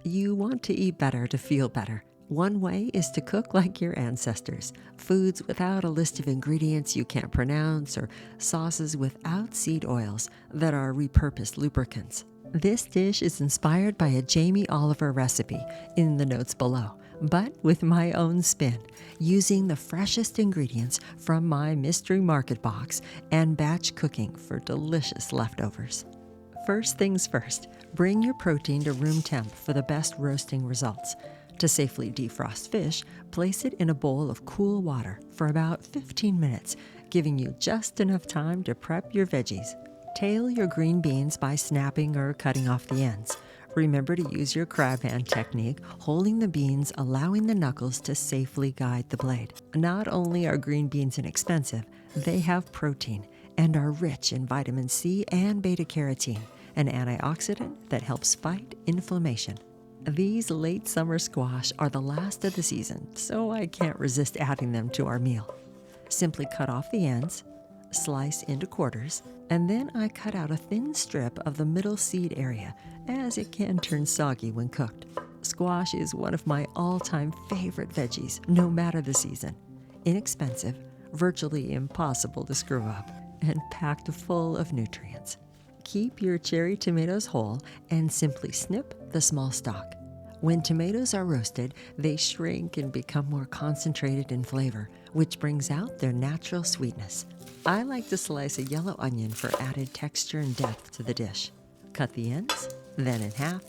You want to eat better to feel better. One way is to cook like your ancestors, foods without a list of ingredients you can't pronounce or sauces without seed oils that are repurposed lubricants. This dish is inspired by a Jamie Oliver recipe in the notes below, but with my own spin, using the freshest ingredients from my mystery market box and batch cooking for delicious leftovers. First things first, bring your protein to room temp for the best roasting results. To safely defrost fish, place it in a bowl of cool water for about 15 minutes, giving you just enough time to prep your veggies. Tail your green beans by snapping or cutting off the ends. Remember to use your crab hand technique, holding the beans, allowing the knuckles to safely guide the blade. Not only are green beans inexpensive, they have protein and are rich in vitamin C and beta-carotene, an antioxidant that helps fight inflammation. These late summer squash are the last of the season, so I can't resist adding them to our meal. Simply cut off the ends, slice into quarters, and then I cut out a thin strip of the middle seed area, as it can turn soggy when cooked. Squash is one of my all-time favorite veggies, no matter the season. Inexpensive, virtually impossible to screw up, and packed full of nutrients. Keep your cherry tomatoes whole and simply snip the small stalk. When tomatoes are roasted, they shrink and become more concentrated in flavor, which brings out their natural sweetness. I like to slice a yellow onion for added texture and depth to the dish. Cut the ends, then in half,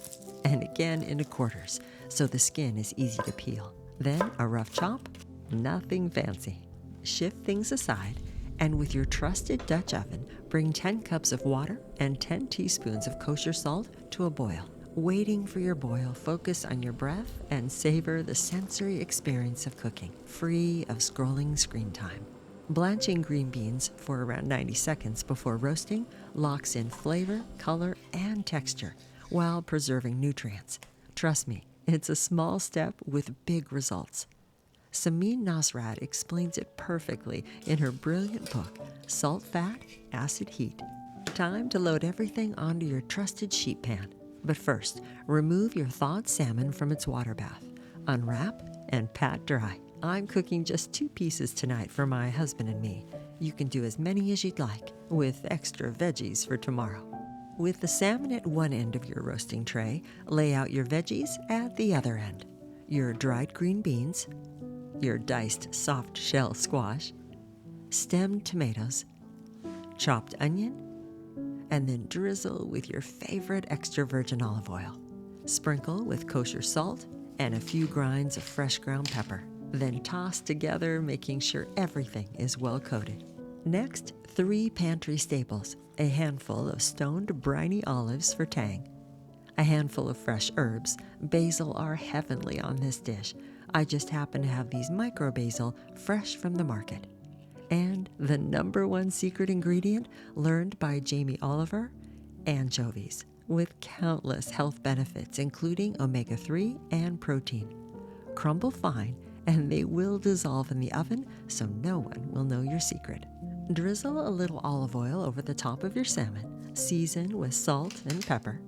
and again into quarters, so the skin is easy to peel. Then a rough chop, nothing fancy. Shift things aside, and with your trusted Dutch oven, bring 10 cups of water and 10 teaspoons of kosher salt to a boil. Waiting for your boil, focus on your breath and savor the sensory experience of cooking, free of scrolling screen time. Blanching green beans for around 90 seconds before roasting locks in flavor, color, and texture while preserving nutrients. Trust me, it's a small step with big results. Samin Nosrat explains it perfectly in her brilliant book, Salt, Fat, Acid, Heat. Time to load everything onto your trusted sheet pan. But first, remove your thawed salmon from its water bath. Unwrap and pat dry. I'm cooking just 2 pieces tonight for my husband and me. You can do as many as you'd like, with extra veggies for tomorrow. With the salmon at one end of your roasting tray, lay out your veggies at the other end. Your dried green beans, your diced soft shell squash, stemmed tomatoes, chopped onion, and then drizzle with your favorite extra virgin olive oil. Sprinkle with kosher salt and a few grinds of fresh ground pepper. Then toss together, making sure everything is well coated. Next, 3 pantry staples: a handful of stoned briny olives for tang, a handful of fresh herbs. Basil are heavenly on this dish. I just happen to have these micro basil fresh from the market. And the #1 secret ingredient learned by Jamie Oliver, anchovies, with countless health benefits, including omega-3 and protein. Crumble fine, and they will dissolve in the oven, so no one will know your secret. Drizzle a little olive oil over the top of your salmon, season with salt and pepper.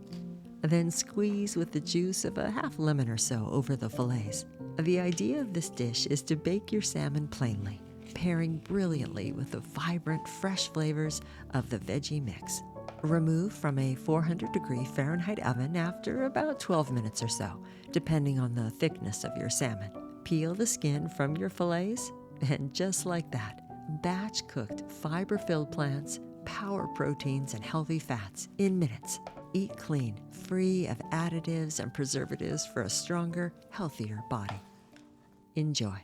Then squeeze with the juice of a half lemon or so over the fillets. The idea of this dish is to bake your salmon plainly, pairing brilliantly with the vibrant, fresh flavors of the veggie mix. Remove from a 400-degree Fahrenheit oven after about 12 minutes or so, depending on the thickness of your salmon. Peel the skin from your fillets, and just like that, batch-cooked, fiber-filled plants, power proteins, and healthy fats in minutes. Eat clean, free of additives and preservatives for a stronger, healthier body. Enjoy.